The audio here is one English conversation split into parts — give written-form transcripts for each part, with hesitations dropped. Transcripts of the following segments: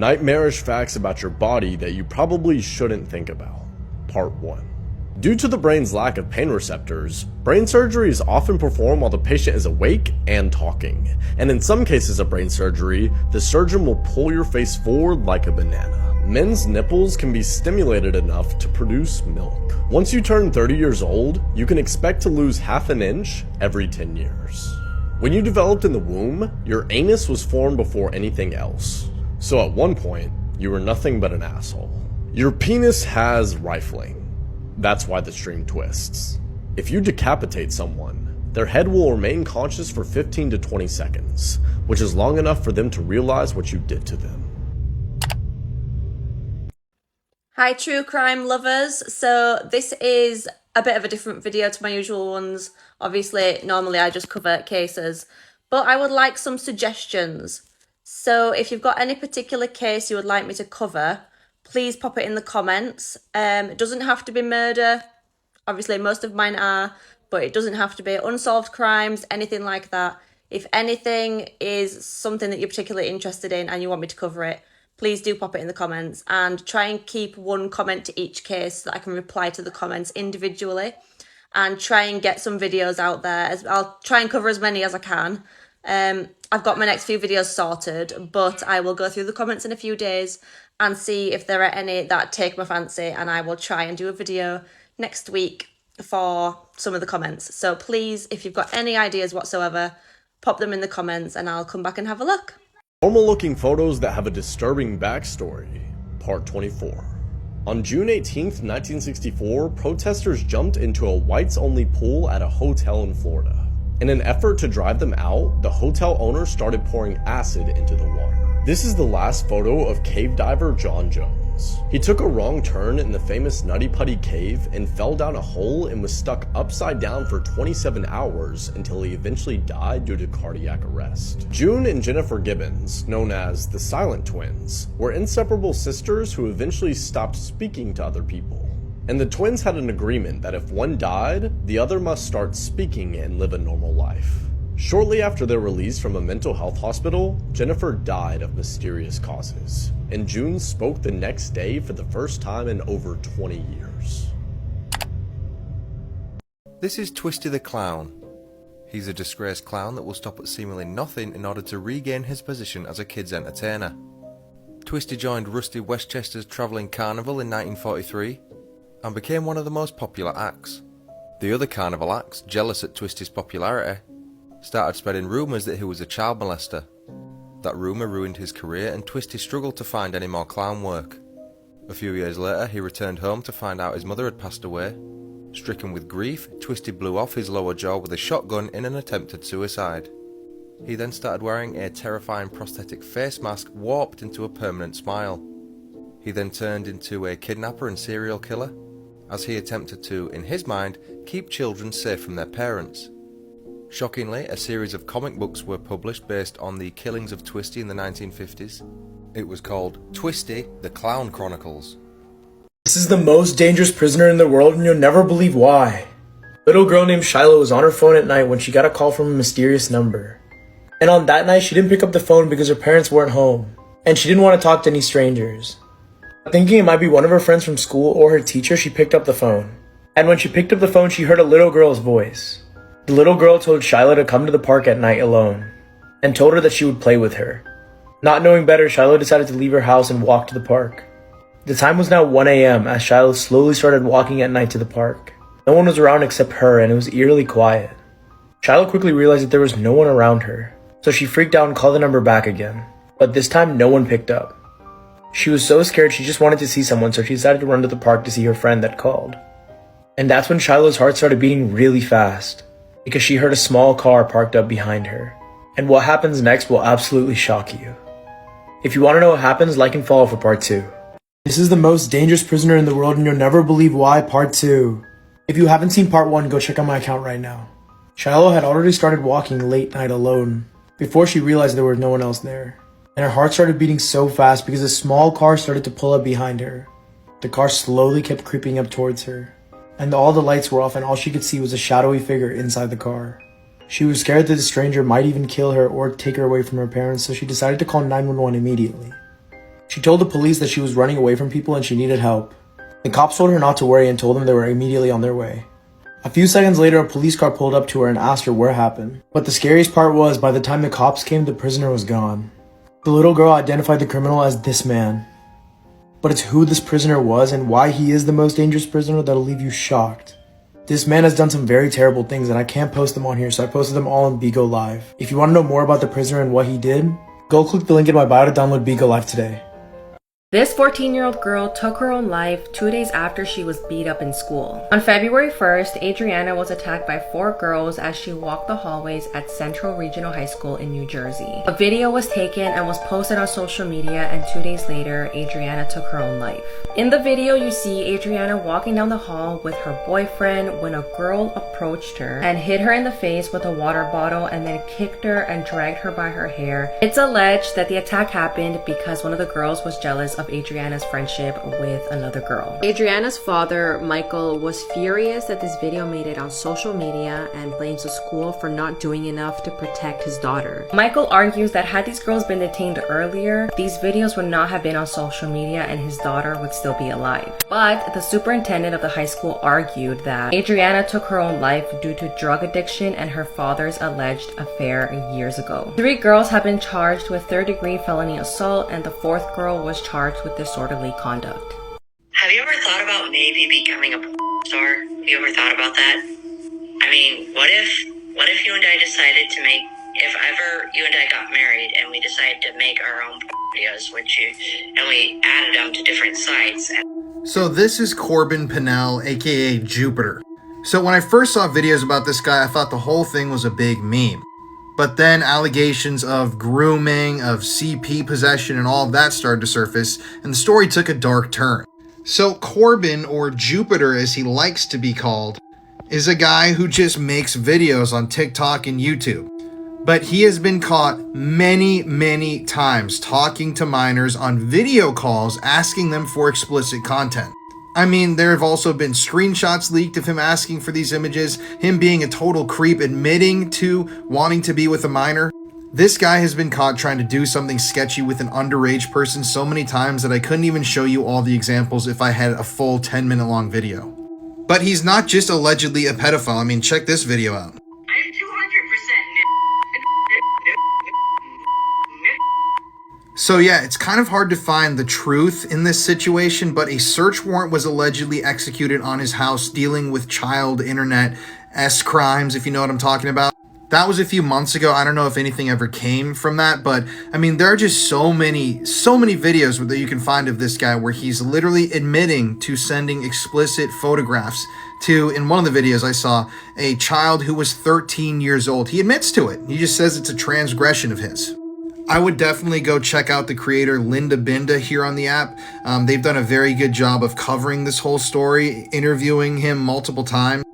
Nightmarish facts about your body that you probably shouldn't think about. Part 1. Due to the brain's lack of pain receptors, brain surgery is often performed while the patient is awake and talking. And in some cases of brain surgery, the surgeon will pull your face forward like a banana. Men's nipples can be stimulated enough to produce milk. Once you turn 30 years old, you can expect to lose half an inch every 10 years. When you developed in the womb, your anus was formed before anything else. So at one point, you were nothing but an asshole. Your penis has rifling. That's why the stream twists. If you decapitate someone, their head will remain conscious for 15 to 20 seconds, which is long enough for them to realize what you did to them. Hi true crime lovers, so this is a bit of a different video to my usual ones. Obviously, normally I just cover cases, but I would like some suggestions. So if you've got any particular case you would like me to cover, please pop it in the comments. It doesn't have to be murder. Obviously, most of mine are, but it doesn't have to be unsolved crimes, anything like that. If anything is something that you're particularly interested in and you want me to cover it, please do pop it in the comments, and try and keep one comment to each case so that I can reply to the comments individually and try and get some videos out there. I'll try and cover as many as I can. I've got my next few videos sorted, but I will go through the comments in a few days and see if there are any that take my fancy, and I will try and do a video next week for some of the comments. So please, if you've got any ideas whatsoever, pop them in the comments and I'll come back and have a look. Normal looking photos that have a disturbing backstory. Part 24. On June 18th, 1964, protesters jumped into a whites-only pool at a hotel in Florida. In an effort to drive them out, the hotel owner started pouring acid into the water. This is the last photo of cave diver John Jones. He took a wrong turn in the famous Nutty Putty Cave and fell down a hole and was stuck upside down for 27 hours until he eventually died due to cardiac arrest. June and Jennifer Gibbons, known as the Silent Twins, were inseparable sisters who eventually stopped speaking to other people. And the twins had an agreement that if one died, the other must start speaking and live a normal life. Shortly after their release from a mental health hospital, Jennifer died of mysterious causes, and June spoke the next day for the first time in over 20 years. This is Twisty the Clown. He's a disgraced clown that will stop at seemingly nothing in order to regain his position as a kids' entertainer. Twisty joined Rusty Westchester's travelling carnival in 1943 and became one of the most popular acts. The other carnival acts, jealous at Twisty's popularity, started spreading rumours that he was a child molester. That rumour ruined his career and Twisty struggled to find any more clown work. A few years later, he returned home to find out his mother had passed away. Stricken with grief, Twisty blew off his lower jaw with a shotgun in an attempted suicide. He then started wearing a terrifying prosthetic face mask warped into a permanent smile. He then turned into a kidnapper and serial killer, as he attempted to, in his mind, keep children safe from their parents. Shockingly, a series of comic books were published based on the killings of Twisty in the 1950s. It was called Twisty, the Clown Chronicles. This is the most dangerous prisoner in the world, and you'll never believe why. A little girl named Shiloh was on her phone at night when she got a call from a mysterious number. And on that night, she didn't pick up the phone because her parents weren't home, and she didn't want to talk to any strangers. Thinking it might be one of her friends from school or her teacher, she picked up the phone. And when she picked up the phone, she heard a little girl's voice. The little girl told Shiloh to come to the park at night alone, and told her that she would play with her. Not knowing better, Shiloh decided to leave her house and walk to the park. The time was now 1 a.m. as Shiloh slowly started walking at night to the park. No one was around except her, and it was eerily quiet. Shiloh quickly realized that there was no one around her, so she freaked out and called the number back again. But this time, no one picked up. She was so scared she just wanted to see someone, so she decided to run to the park to see her friend that called. And that's when Shiloh's heart started beating really fast, because she heard a small car parked up behind her. And what happens next will absolutely shock you. If you want to know what happens, like and follow for part 2. This is the most dangerous prisoner in the world, and you'll never believe why, part 2. If you haven't seen part 1, go check out my account right now. Shiloh had already started walking late night alone, before she realized there was no one else there. And her heart started beating so fast because a small car started to pull up behind her. The car slowly kept creeping up towards her, and all the lights were off and all she could see was a shadowy figure inside the car. She was scared that the stranger might even kill her or take her away from her parents, so she decided to call 911 immediately. She told the police that she was running away from people and she needed help. The cops told her not to worry and told them they were immediately on their way. A few seconds later, a police car pulled up to her and asked her what happened. But the scariest part was, by the time the cops came, the prisoner was gone. The little girl identified the criminal as this man. But it's who this prisoner was and why he is the most dangerous prisoner that'll leave you shocked. This man has done some very terrible things and I can't post them on here, so I posted them all on Bigo Live. If you want to know more about the prisoner and what he did, go click the link in my bio to download Bigo Live today. This 14-year-old girl took her own life 2 days after she was beat up in school. On February 1st, Adriana was attacked by 4 girls as she walked the hallways at Central Regional High School in New Jersey. A video was taken and was posted on social media, and 2 days later, Adriana took her own life. In the video, you see Adriana walking down the hall with her boyfriend when a girl approached her and hit her in the face with a water bottle and then kicked her and dragged her by her hair. It's alleged that the attack happened because one of the girls was jealous of Adriana's friendship with another girl. Adriana's father, Michael, was furious that this video made it on social media and blames the school for not doing enough to protect his daughter. Michael argues that had these girls been detained earlier, these videos would not have been on social media and his daughter would still be alive. But the superintendent of the high school argued that Adriana took her own life due to drug addiction and her father's alleged affair years ago. 3 girls have been charged with third-degree felony assault and the 4th girl was charged with disorderly conduct. Have you ever thought about maybe becoming a porn star? Have you ever thought about that? I mean, what if you and I decided to make, if ever you and I got married and we decided to make our own videos, and we added them to different sites. So this is Corbin Pinnell, aka Jupiter. So when I first saw videos about this guy, I thought the whole thing was a big meme. But then allegations of grooming, of CP possession, and all of that started to surface, and the story took a dark turn. So Corbin, or Jupiter as he likes to be called, is a guy who just makes videos on TikTok and YouTube. But he has been caught many times talking to minors on video calls, asking them for explicit content. I mean, there have also been screenshots leaked of him asking for these images, him being a total creep, admitting to wanting to be with a minor. This guy has been caught trying to do something sketchy with an underage person so many times that I couldn't even show you all the examples if I had a full 10-minute long video. But he's not just allegedly a pedophile. I mean, check this video out. I'm 200% So yeah, it's kind of hard to find the truth in this situation, but a search warrant was allegedly executed on his house dealing with child internet crimes, if you know what I'm talking about. That was a few months ago. I don't know if anything ever came from that, but I mean, there are just so many videos that you can find of this guy where he's literally admitting to sending explicit photographs to, in one of the videos I saw, a child who was 13 years old. He admits to it. He just says it's a transgression of his. I would definitely go check out the creator Linda Binda here on the app. They've done a very good job of covering this whole story, interviewing him multiple times.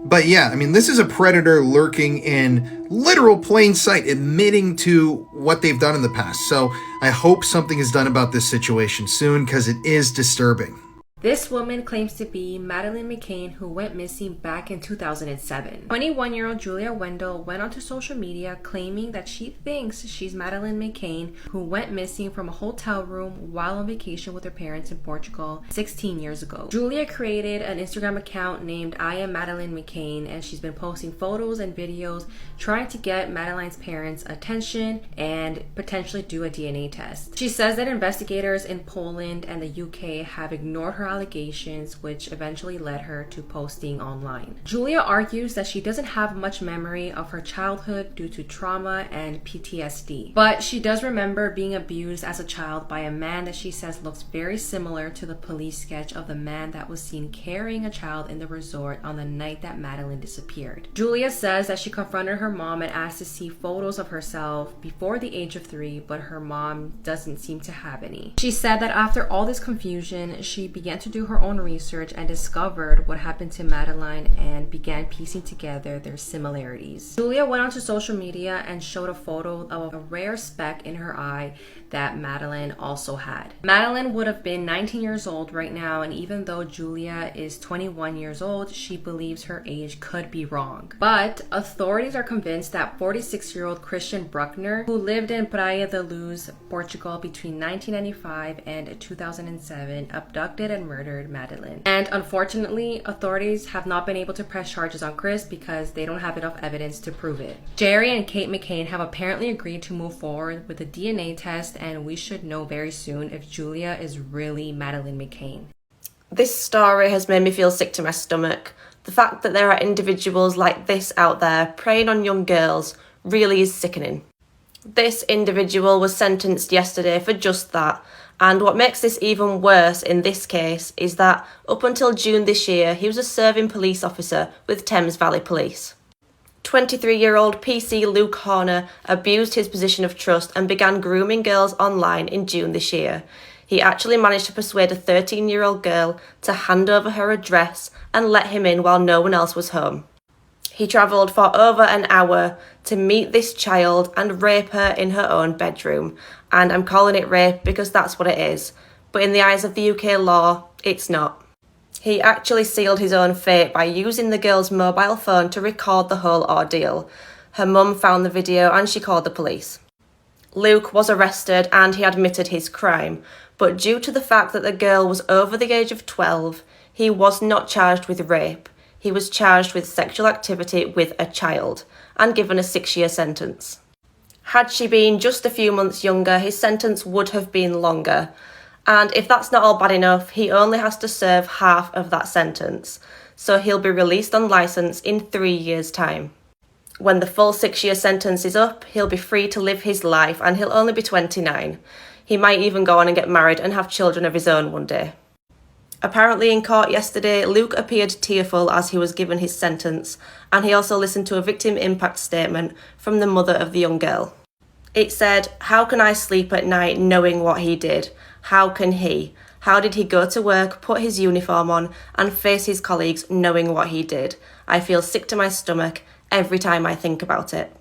But yeah, I mean, this is a predator lurking in literal plain sight, admitting to what they've done in the past. So I hope something is done about this situation soon, because it is disturbing. This woman claims to be Madeleine McCann, who went missing back in 2007. 21-year-old Julia Wendell went onto social media claiming that she thinks she's Madeleine McCann, who went missing from a hotel room while on vacation with her parents in Portugal 16 years ago. Julia created an Instagram account named I Am Madeleine McCann, and she's been posting photos and videos trying to get Madeleine's parents' attention and potentially do a DNA test. She says that investigators in Poland and the UK have ignored her allegations, which eventually led her to posting online. Julia argues that she doesn't have much memory of her childhood due to trauma and PTSD, but she does remember being abused as a child by a man that she says looks very similar to the police sketch of the man that was seen carrying a child in the resort on the night that Madeleine disappeared. Julia says that she confronted her mom and asked to see photos of herself before the age of 3, but her mom doesn't seem to have any. She said that after all this confusion, she began went to do her own research and discovered what happened to Madeline and began piecing together their similarities. Julia went onto social media and showed a photo of a rare speck in her eye that Madeline also had. Madeline would have been 19 years old right now, and even though Julia is 21 years old, she believes her age could be wrong. But authorities are convinced that 46-year-old Christian Bruckner, who lived in Praia da Luz, Portugal between 1995 and 2007, abducted and murdered Madeline. And unfortunately, authorities have not been able to press charges on Chris because they don't have enough evidence to prove it. Jerry and Kate McCain have apparently agreed to move forward with a DNA test, and we should know very soon if Julia is really Madeline McCain. This story has made me feel sick to my stomach. The fact that there are individuals like this out there preying on young girls really is sickening. This individual was sentenced yesterday for just that, and what makes this even worse in this case is that up until June this year, he was a serving police officer with Thames Valley Police. 23-year-old PC Luke Horner abused his position of trust and began grooming girls online in June this year. He actually managed to persuade a 13-year-old girl to hand over her address and let him in while no one else was home. He travelled for over an hour to meet this child and rape her in her own bedroom. And I'm calling it rape because that's what it is. But in the eyes of the UK law, it's not. He actually sealed his own fate by using the girl's mobile phone to record the whole ordeal. Her mum found the video and she called the police. Luke was arrested and he admitted his crime, but due to the fact that the girl was over the age of 12, he was not charged with rape. He was charged with sexual activity with a child and given a 6-year sentence. Had she been just a few months younger, his sentence would have been longer. And if that's not all bad enough, he only has to serve half of that sentence. So he'll be released on licence in 3 years' time. When the full 6-year sentence is up, he'll be free to live his life and he'll only be 29. He might even go on and get married and have children of his own one day. Apparently in court yesterday, Luke appeared tearful as he was given his sentence, and he also listened to a victim impact statement from the mother of the young girl. It said, "How can I sleep at night knowing what he did? How can he? How did he go to work, put his uniform on, and face his colleagues knowing what he did? I feel sick to my stomach every time I think about it."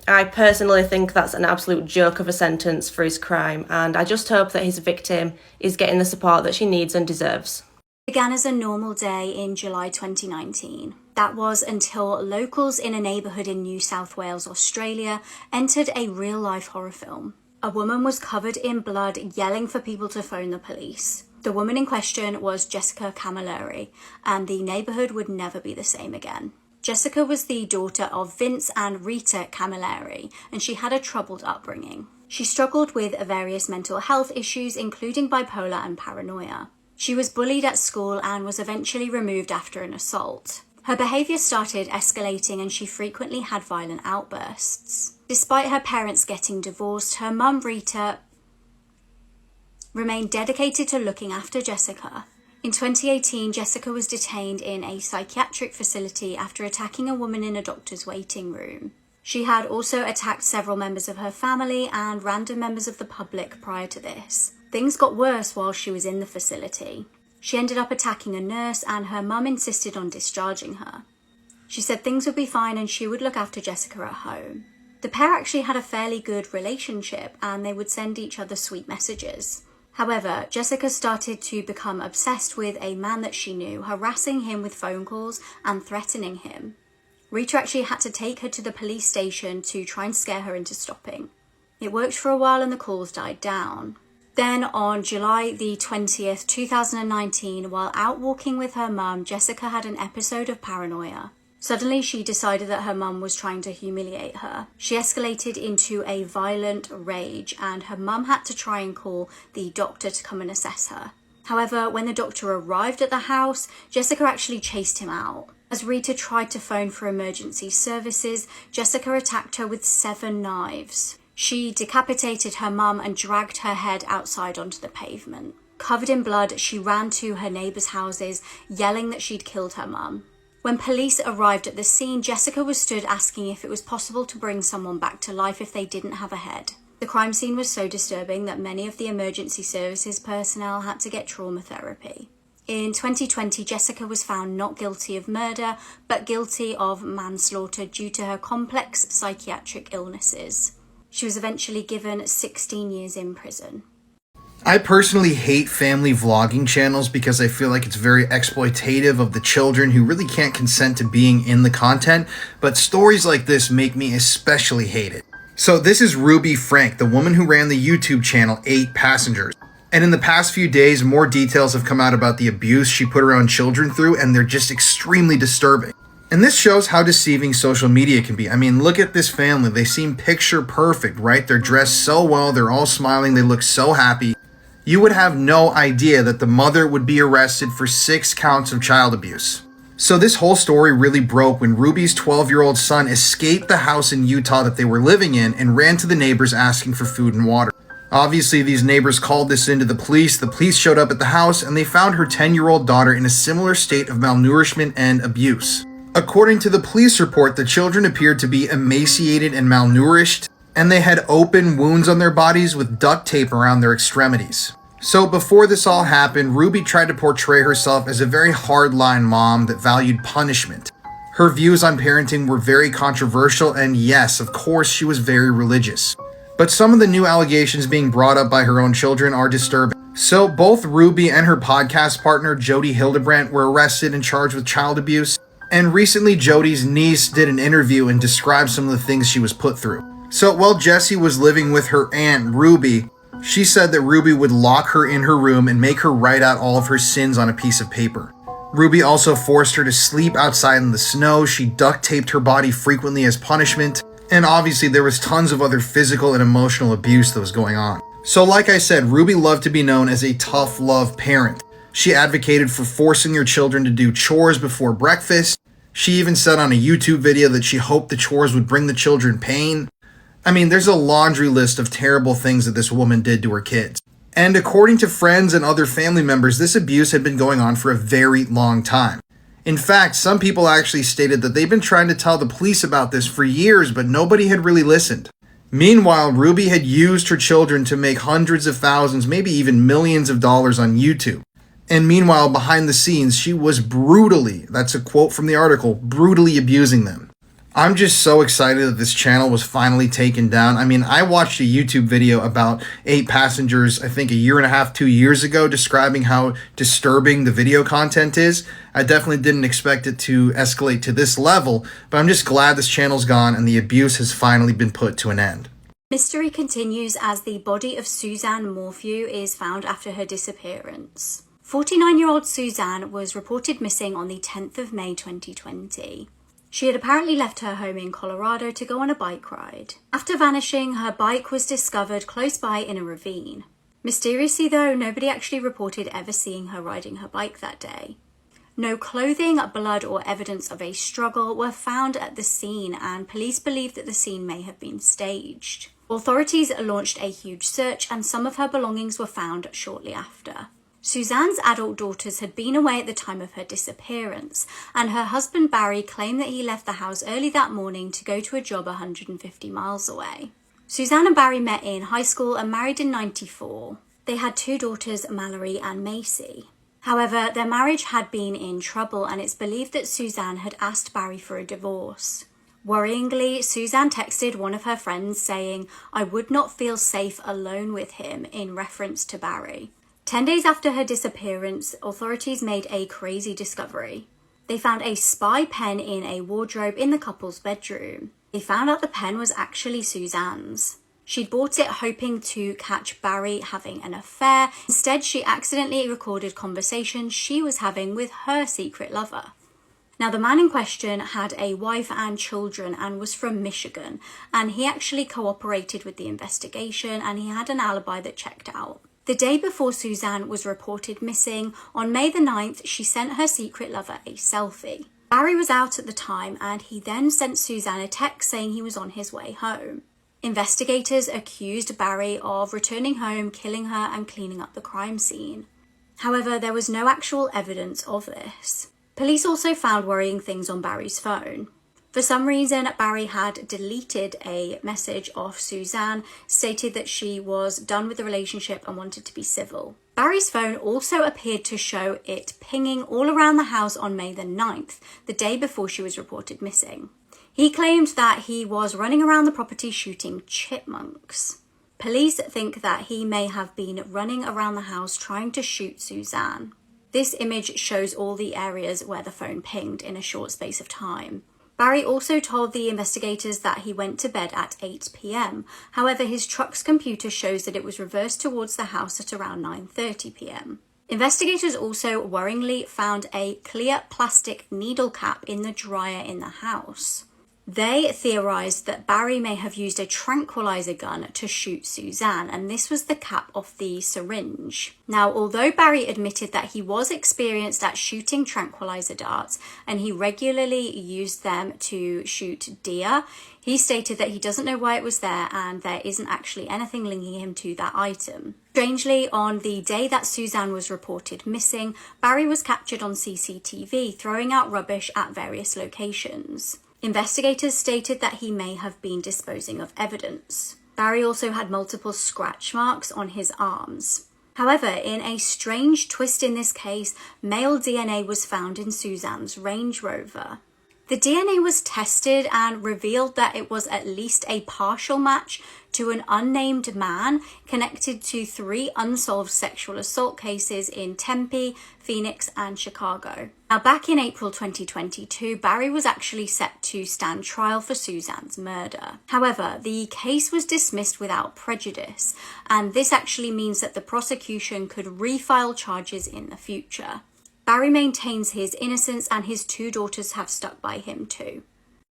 I personally think that's an absolute joke of a sentence for his crime, and I just hope that his victim is getting the support that she needs and deserves. Began as a normal day in July 2019. That was until locals in a neighbourhood in New South Wales, Australia, entered a real-life horror film. A woman was covered in blood, yelling for people to phone the police. The woman in question was Jessica Camilleri, and the neighbourhood would never be the same again. Jessica was the daughter of Vince and Rita Camilleri, and she had a troubled upbringing. She struggled with various mental health issues, including bipolar and paranoia. She was bullied at school and was eventually removed after an assault. Her behaviour started escalating and she frequently had violent outbursts. Despite her parents getting divorced, her mum Rita remained dedicated to looking after Jessica. In 2018, Jessica was detained in a psychiatric facility after attacking a woman in a doctor's waiting room. She had also attacked several members of her family and random members of the public prior to this. Things got worse while she was in the facility. She ended up attacking a nurse and her mum insisted on discharging her. She said things would be fine and she would look after Jessica at home. The pair actually had a fairly good relationship and they would send each other sweet messages. However, Jessica started to become obsessed with a man that she knew, harassing him with phone calls and threatening him. Rita actually had to take her to the police station to try and scare her into stopping. It worked for a while and the calls died down. Then on July the 20th, 2019, while out walking with her mum, Jessica had an episode of paranoia. Suddenly, she decided that her mum was trying to humiliate her. She escalated into a violent rage and her mum had to try and call the doctor to come and assess her. However, when the doctor arrived at the house, Jessica actually chased him out. As Rita tried to phone for emergency services, Jessica attacked her with 7 knives. She decapitated her mum and dragged her head outside onto the pavement. Covered in blood, she ran to her neighbours' houses, yelling that she'd killed her mum. When police arrived at the scene, Jessica was stood asking if it was possible to bring someone back to life if they didn't have a head. The crime scene was so disturbing that many of the emergency services personnel had to get trauma therapy. In 2020, Jessica was found not guilty of murder, but guilty of manslaughter due to her complex psychiatric illnesses. She was eventually given 16 years in prison. I personally hate family vlogging channels because I feel like it's very exploitative of the children who really can't consent to being in the content, but stories like this make me especially hate it. So this is Ruby Frank, the woman who ran the YouTube channel 8 Passengers. And in the past few days, more details have come out about the abuse she put her own children through, and they're just extremely disturbing. And this shows how deceiving social media can be. I mean, look at this family. They seem picture perfect, right? They're dressed so well, they're all smiling, they look so happy. You would have no idea that the mother would be arrested for 6 counts of child abuse. So this whole story really broke when Ruby's 12-year-old son escaped the house in Utah that they were living in and ran to the neighbors asking for food and water. Obviously, these neighbors called this into the police showed up at the house, and they found her 10-year-old daughter in a similar state of malnourishment and abuse. According to the police report, the children appeared to be emaciated and malnourished, and they had open wounds on their bodies with duct tape around their extremities. So before this all happened, Ruby tried to portray herself as a very hardline mom that valued punishment. Her views on parenting were very controversial, and yes, of course, she was very religious. But some of the new allegations being brought up by her own children are disturbing. So both Ruby and her podcast partner, Jody Hildebrandt, were arrested and charged with child abuse. And recently, Jody's niece did an interview and described some of the things she was put through. So while Jessie was living with her aunt, Ruby, she said that Ruby would lock her in her room and make her write out all of her sins on a piece of paper. Ruby also forced her to sleep outside in the snow. She duct taped her body frequently as punishment. And obviously there was tons of other physical and emotional abuse that was going on. So like I said, Ruby loved to be known as a tough love parent. She advocated for forcing her children to do chores before breakfast. She even said on a YouTube video that she hoped the chores would bring the children pain. I mean, there's a laundry list of terrible things that this woman did to her kids. And according to friends and other family members, this abuse had been going on for a very long time. In fact, some people actually stated that they've been trying to tell the police about this for years, but nobody had really listened. Meanwhile, Ruby had used her children to make hundreds of thousands, maybe even millions of dollars on YouTube. And meanwhile, behind the scenes, she was brutally, that's a quote from the article, brutally abusing them. I'm just so excited that this channel was finally taken down. I mean, I watched a YouTube video about 8 Passengers, I think a year and a half, 2 years ago, describing how disturbing the video content is. I definitely didn't expect it to escalate to this level, but I'm just glad this channel's gone and the abuse has finally been put to an end. Mystery continues as the body of Suzanne Morphew is found after her disappearance. 49-year-old Suzanne was reported missing on the 10th of May 2020. She had apparently left her home in Colorado to go on a bike ride. After vanishing, her bike was discovered close by in a ravine. Mysteriously though, nobody actually reported ever seeing her riding her bike that day. No clothing, blood or evidence of a struggle were found at the scene, and police believe that the scene may have been staged. Authorities launched a huge search and some of her belongings were found shortly after. Suzanne's adult daughters had been away at the time of her disappearance, and her husband Barry claimed that he left the house early that morning to go to a job 150 miles away. Suzanne and Barry met in high school and married in '94. They had 2 daughters, Mallory and Macy. However, their marriage had been in trouble, and it's believed that Suzanne had asked Barry for a divorce. Worryingly, Suzanne texted one of her friends saying, "I would not feel safe alone with him," in reference to Barry. 10 days after her disappearance, authorities made a crazy discovery. They found a spy pen in a wardrobe in the couple's bedroom. They found out the pen was actually Suzanne's. She'd bought it hoping to catch Barry having an affair. Instead, she accidentally recorded conversations she was having with her secret lover. Now, the man in question had a wife and children and was from Michigan, and he actually cooperated with the investigation and he had an alibi that checked out. The day before Suzanne was reported missing, on May the 9th, she sent her secret lover a selfie. Barry was out at the time and he then sent Suzanne a text saying he was on his way home. Investigators accused Barry of returning home, killing her and cleaning up the crime scene. However, there was no actual evidence of this. Police also found worrying things on Barry's phone. For some reason, Barry had deleted a message off Suzanne, stated that she was done with the relationship and wanted to be civil. Barry's phone also appeared to show it pinging all around the house on May the 9th, the day before she was reported missing. He claimed that he was running around the property shooting chipmunks. Police think that he may have been running around the house trying to shoot Suzanne. This image shows all the areas where the phone pinged in a short space of time. Barry also told the investigators that he went to bed at 8 p.m. However, his truck's computer shows that it was reversed towards the house at around 9:30 p.m. Investigators also worryingly found a clear plastic needle cap in the dryer in the house. They theorized that Barry may have used a tranquilizer gun to shoot Suzanne, and this was the cap of the syringe. Now, although Barry admitted that he was experienced at shooting tranquilizer darts and he regularly used them to shoot deer, he stated that he doesn't know why it was there and there isn't actually anything linking him to that item. Strangely, on the day that Suzanne was reported missing, Barry was captured on CCTV throwing out rubbish at various locations. Investigators stated that he may have been disposing of evidence. Barry also had multiple scratch marks on his arms. However, in a strange twist in this case, male DNA was found in Suzanne's Range Rover. The DNA was tested and revealed that it was at least a partial match to an unnamed man connected to 3 unsolved sexual assault cases in Tempe, Phoenix, and Chicago. Now, back in April 2022, Barry was actually set to stand trial for Suzanne's murder. However, the case was dismissed without prejudice, and this actually means that the prosecution could refile charges in the future. Barry maintains his innocence and his 2 daughters have stuck by him too.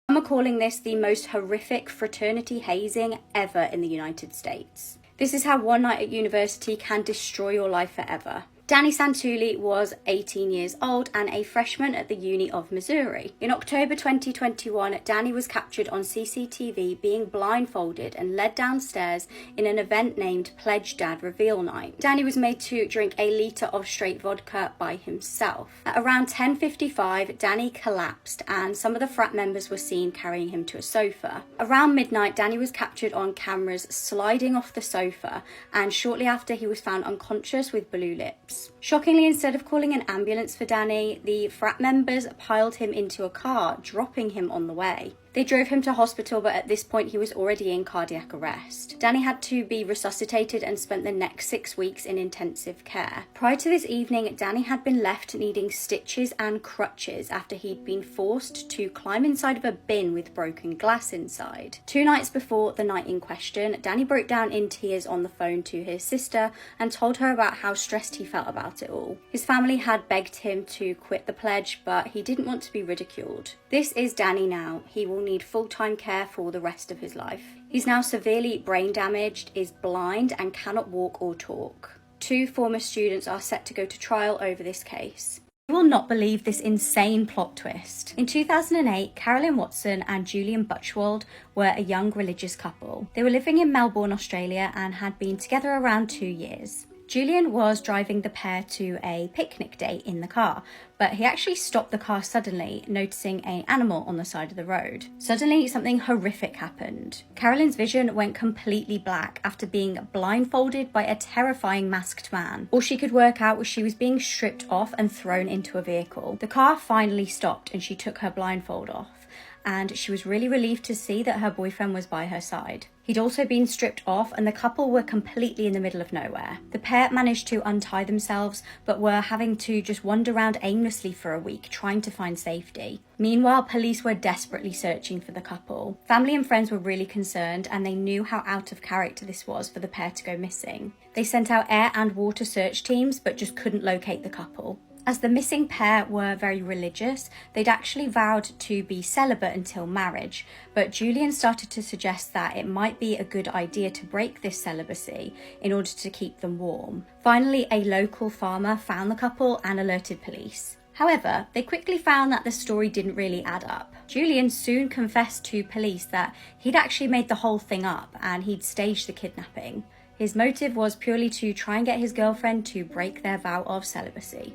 Some are calling this the most horrific fraternity hazing ever in the United States. This is how one night at university can destroy your life forever. Danny Santulli was 18 years old and a freshman at the Uni of Missouri. In October 2021, Danny was captured on CCTV being blindfolded and led downstairs in an event named Pledge Dad Reveal Night. Danny was made to drink a litre of straight vodka by himself. At around 10:55, Danny collapsed and some of the frat members were seen carrying him to a sofa. Around midnight, Danny was captured on cameras sliding off the sofa, and shortly after he was found unconscious with blue lips. Shockingly, instead of calling an ambulance for Danny, the frat members piled him into a car, dropping him on the way. They drove him to hospital, but at this point he was already in cardiac arrest. Danny had to be resuscitated and spent the next 6 weeks in intensive care. Prior to this evening, Danny had been left needing stitches and crutches after he'd been forced to climb inside of a bin with broken glass inside. 2 nights before the night in question, Danny broke down in tears on the phone to his sister and told her about how stressed he felt about it all. His family had begged him to quit the pledge, but he didn't want to be ridiculed. This is Danny now. He will need full-time care for the rest of his life. He's now severely brain damaged, is blind, and cannot walk or talk. 2 former students are set to go to trial over this case. You will not believe this insane plot twist. In 2008, Carolyn Watson and Julian Butchwald were a young religious couple. They were living in Melbourne, Australia, and had been together around 2 years. Julian was driving the pair to a picnic date in the car, but he actually stopped the car suddenly, noticing an animal on the side of the road. Suddenly, something horrific happened. Carolyn's vision went completely black after being blindfolded by a terrifying masked man. All she could work out was she was being stripped off and thrown into a vehicle. The car finally stopped and she took her blindfold off, and she was really relieved to see that her boyfriend was by her side. He'd also been stripped off and the couple were completely in the middle of nowhere. The pair managed to untie themselves, but were having to just wander around aimlessly for a week, trying to find safety. Meanwhile, police were desperately searching for the couple. Family and friends were really concerned, and they knew how out of character this was for the pair to go missing. They sent out air and water search teams, but just couldn't locate the couple. As the missing pair were very religious, they'd actually vowed to be celibate until marriage, but Julian started to suggest that it might be a good idea to break this celibacy in order to keep them warm. Finally, a local farmer found the couple and alerted police. However, they quickly found that the story didn't really add up. Julian soon confessed to police that he'd actually made the whole thing up and he'd staged the kidnapping. His motive was purely to try and get his girlfriend to break their vow of celibacy.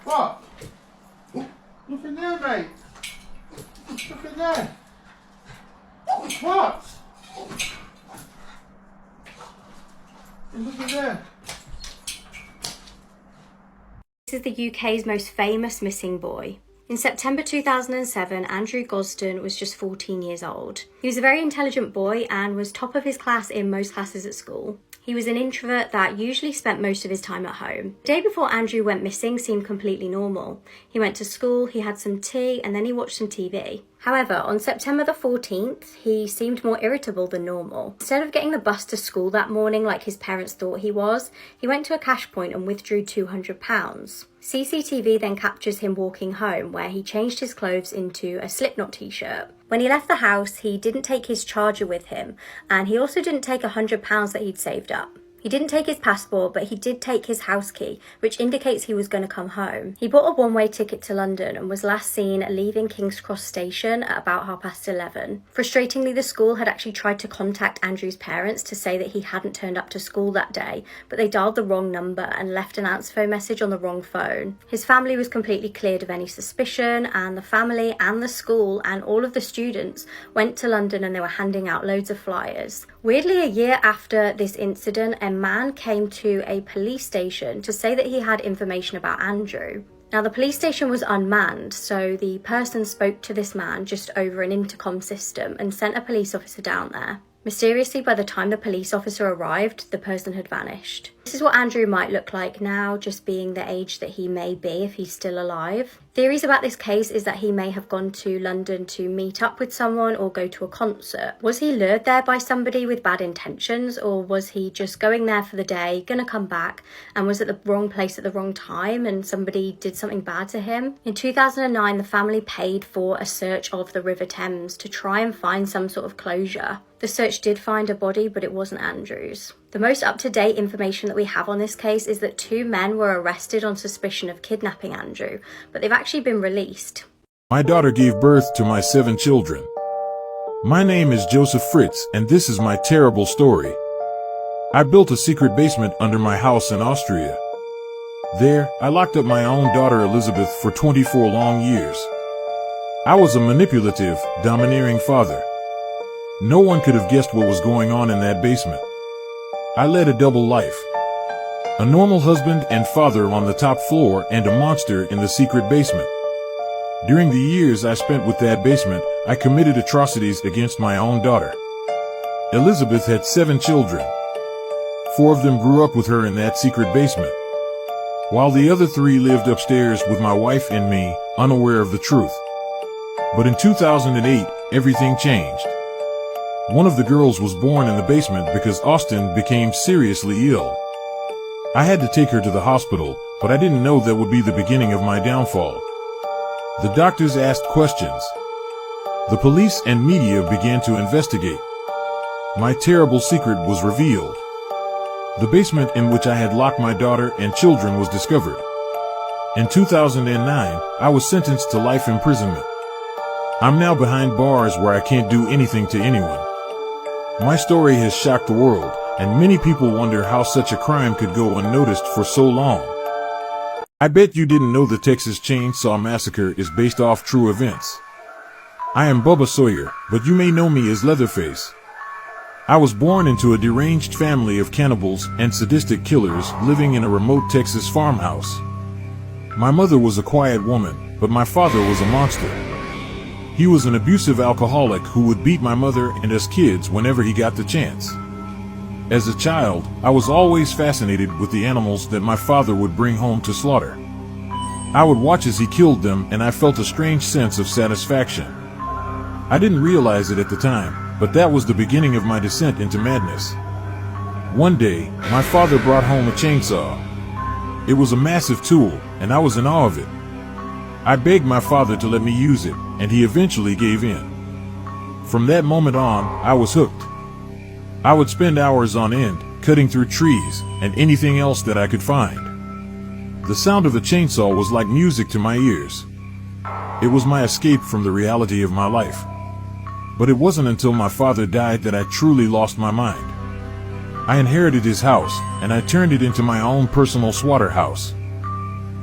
What? This is the UK's most famous missing boy. In September 2007, Andrew Gosden was just 14 years old. He was a very intelligent boy and was top of his class in most classes at school. He was an introvert that usually spent most of his time at home. The day before Andrew went missing seemed completely normal. He went to school, he had some tea, and then he watched some TV. However, on September the 14th, he seemed more irritable than normal. Instead of getting the bus to school that morning like his parents thought he was, he went to a cash point and withdrew £200. CCTV then captures him walking home, where he changed his clothes into a Slipknot t-shirt. When he left the house, he didn't take his charger with him, and he also didn't take £100 that he'd saved up. He didn't take his passport, but he did take his house key, which indicates he was going to come home. He bought a one-way ticket to London and was last seen leaving King's Cross station at about 11:30. Frustratingly, the school had actually tried to contact Andrew's parents to say that he hadn't turned up to school that day, but they dialed the wrong number and left an answer phone message on the wrong phone. His family was completely cleared of any suspicion, and the family and the school and all of the students went to London and they were handing out loads of flyers. Weirdly, a year after this incident, a man came to a police station to say that he had information about Andrew. Now, the police station was unmanned, so the person spoke to this man just over an intercom system and sent a police officer down there. Mysteriously, by the time the police officer arrived, the person had vanished. This is what Andrew might look like now, just being the age that he may be if he's still alive. Theories about this case is that he may have gone to London to meet up with someone or go to a concert. Was he lured there by somebody with bad intentions, or was he just going there for the day, gonna come back, and was at the wrong place at the wrong time and somebody did something bad to him? In 2009, the family paid for a search of the River Thames to try and find some sort of closure. The search did find a body, but it wasn't Andrew's. The most up-to-date information that we have on this case is that 2 men were arrested on suspicion of kidnapping Andrew, but they've actually been released. My daughter gave birth to my 7 children. My name is Joseph Fritz, and this is my terrible story. I built a secret basement under my house in Austria. There, I locked up my own daughter Elizabeth for 24 long years. I was a manipulative, domineering father. No one could have guessed what was going on in that basement. I led a double life. A normal husband and father on the top floor and a monster in the secret basement. During the years I spent with that basement, I committed atrocities against my own daughter. Elizabeth had 7 children. 4 of them grew up with her in that secret basement, while the other 3 lived upstairs with my wife and me, unaware of the truth. But in 2008, everything changed. One of the girls was born in the basement because Austin became seriously ill. I had to take her to the hospital, but I didn't know that would be the beginning of my downfall. The doctors asked questions. The police and media began to investigate. My terrible secret was revealed. The basement in which I had locked my daughter and children was discovered. In 2009, I was sentenced to life imprisonment. I'm now behind bars where I can't do anything to anyone. My story has shocked the world, and many people wonder how such a crime could go unnoticed for so long. I bet you didn't know the Texas Chainsaw Massacre is based off true events. I am Bubba Sawyer, but you may know me as Leatherface. I was born into a deranged family of cannibals and sadistic killers living in a remote Texas farmhouse. My mother was a quiet woman, but my father was a monster. He was an abusive alcoholic who would beat my mother and us kids whenever he got the chance. As a child, I was always fascinated with the animals that my father would bring home to slaughter. I would watch as he killed them, and I felt a strange sense of satisfaction. I didn't realize it at the time, but that was the beginning of my descent into madness. One day, my father brought home a chainsaw. It was a massive tool, and I was in awe of it. I begged my father to let me use it, and he eventually gave in. From that moment on, I was hooked. I would spend hours on end, cutting through trees, and anything else that I could find. The sound of a chainsaw was like music to my ears. It was my escape from the reality of my life. But it wasn't until my father died that I truly lost my mind. I inherited his house, and I turned it into my own personal slaughterhouse.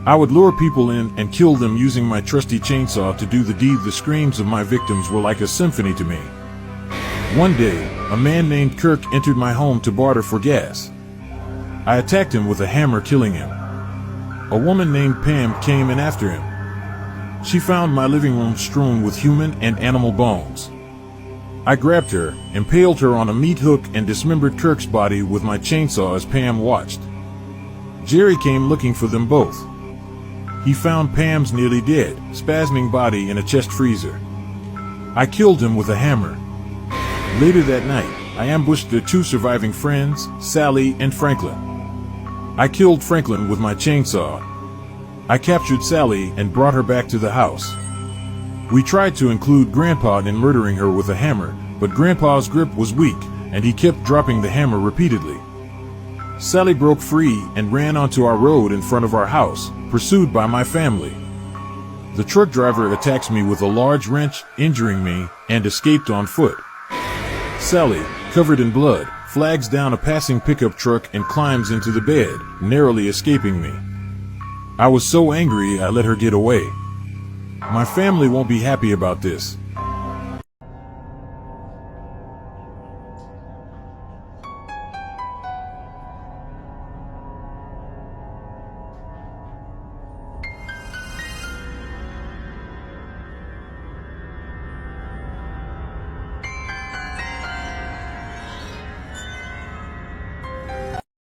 I would lure people in and kill them using my trusty chainsaw to do the deed. The screams of my victims were like a symphony to me. One day, a man named Kirk entered my home to barter for gas. I attacked him with a hammer, killing him. A woman named Pam came in after him. She found my living room strewn with human and animal bones. I grabbed her, impaled her on a meat hook, and dismembered Kirk's body with my chainsaw as Pam watched. Jerry came looking for them both. He found Pam's nearly dead, spasming body in a chest freezer. I killed him with a hammer. Later that night, I ambushed their two surviving friends, Sally and Franklin. I killed Franklin with my chainsaw. I captured Sally and brought her back to the house. We tried to include Grandpa in murdering her with a hammer, but Grandpa's grip was weak, and he kept dropping the hammer repeatedly. Sally broke free and ran onto our road in front of our house, pursued by my family. The truck driver attacks me with a large wrench, injuring me, and escaped on foot. Sally, covered in blood, flags down a passing pickup truck and climbs into the bed, narrowly escaping me. I was so angry I let her get away. My family won't be happy about this.